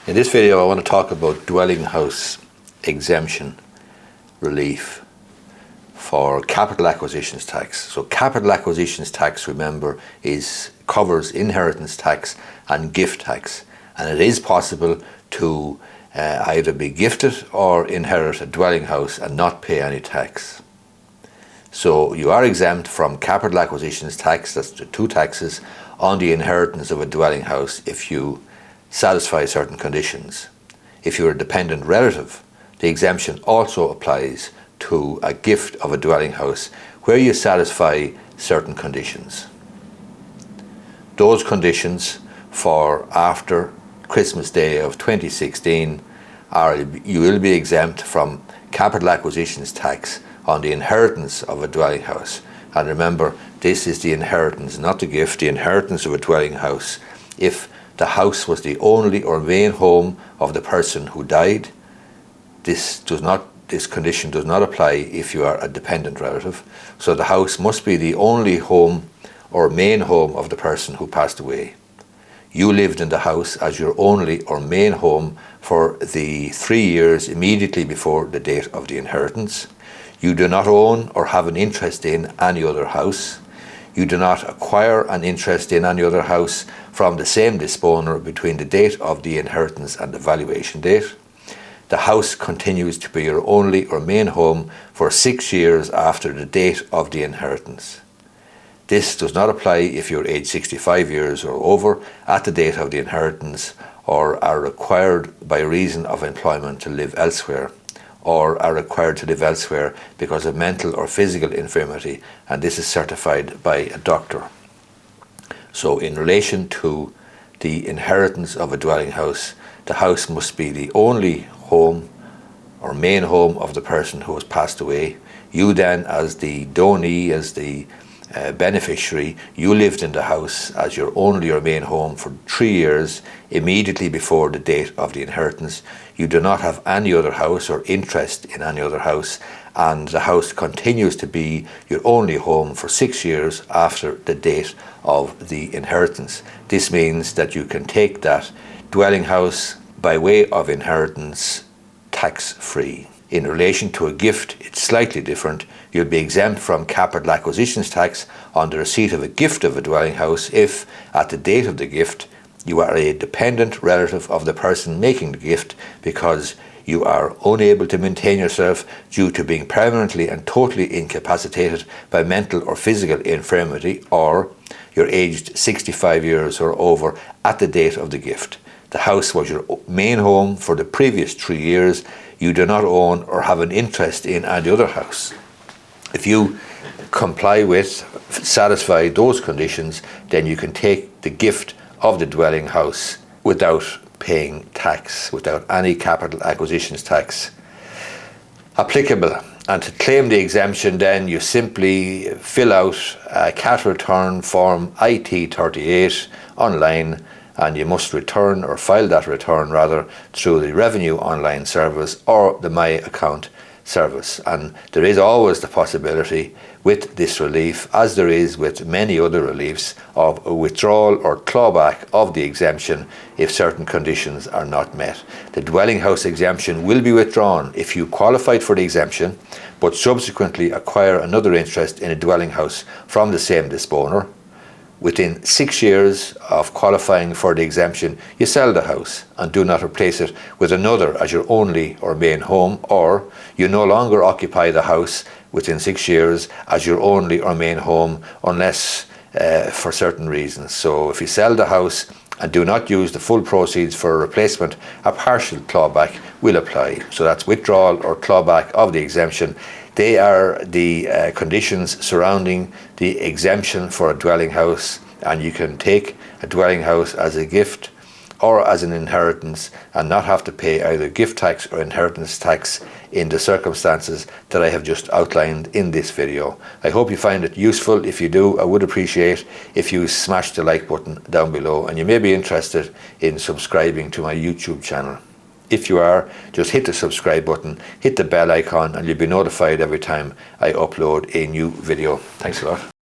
In this video I want to talk about dwelling house exemption relief for capital acquisitions tax. So capital acquisitions tax, remember, covers inheritance tax and gift tax, and it is possible to either be gifted or inherit a dwelling house and not pay any tax. So you are exempt from capital acquisitions tax, that's the two taxes, on the inheritance of a dwelling house if you satisfy certain conditions. If you're a dependent relative, the exemption also applies to a gift of a dwelling house where you satisfy certain conditions. Those conditions for after Christmas Day of 2016 are you will be exempt from capital acquisitions tax on the inheritance of a dwelling house. And remember, this is the inheritance, not the gift, the inheritance of a dwelling house. If the house was the only or main home of the person who died, this condition does not apply if you are a dependent relative. So the house must be the only home or main home of the person who passed away. You lived in the house as your only or main home for the 3 years immediately before the date of the inheritance. You do not own or have an interest in any other house. You do not acquire an interest in any other house from the same disposer between the date of the inheritance and the valuation date. The house continues to be your only or main home for 6 years after the date of the inheritance. This does not apply if you're age 65 years or over at the date of the inheritance, or are required by reason of employment to live elsewhere, or are required to live elsewhere because of mental or physical infirmity, and this is certified by a doctor. So in relation to the inheritance of a dwelling house, the house must be the only home or main home of the person who has passed away. You then, as the donee, as the beneficiary, you lived in the house as your only or main home for 3 years immediately before the date of the inheritance. You do not have any other house or interest in any other house, and the house continues to be your only home for 6 years after the date of the inheritance. This means that you can take that dwelling house by way of inheritance tax-free. In relation to a gift, it's slightly different. You'll be exempt from capital acquisitions tax on the receipt of a gift of a dwelling house if, at the date of the gift, you are a dependent relative of the person making the gift because you are unable to maintain yourself due to being permanently and totally incapacitated by mental or physical infirmity, or you're aged 65 years or over at the date of the gift. The house was your main home for the previous 3 years. You do not own or have an interest in any other house. If you comply with, satisfy those conditions, then you can take the gift of the dwelling house without paying tax, without any capital acquisitions tax applicable. And to claim the exemption, then you simply fill out a CAT return form IT38 online, and you must return or file that return rather through the Revenue Online service or the My Account service. And there is always the possibility with this relief, as there is with many other reliefs, of a withdrawal or clawback of the exemption if certain conditions are not met. The dwelling house exemption will be withdrawn if you qualified for the exemption but subsequently acquire another interest in a dwelling house from the same disposer. Within 6 years of qualifying for the exemption, you sell the house and do not replace it with another as your only or main home, or you no longer occupy the house within 6 years as your only or main home unless for certain reasons. So if you sell the house and do not use the full proceeds for a replacement, a partial clawback will apply. So that's withdrawal or clawback of the exemption. They are the conditions surrounding the exemption for a dwelling house, and you can take a dwelling house as a gift or as an inheritance and not have to pay either gift tax or inheritance tax in the circumstances that I have just outlined in this video. I hope you find it useful. If you do, I would appreciate if you smash the like button down below, and you may be interested in subscribing to my YouTube channel. If you are, just hit the subscribe button, hit the bell icon, and you'll be notified every time I upload a new video. Thanks a lot.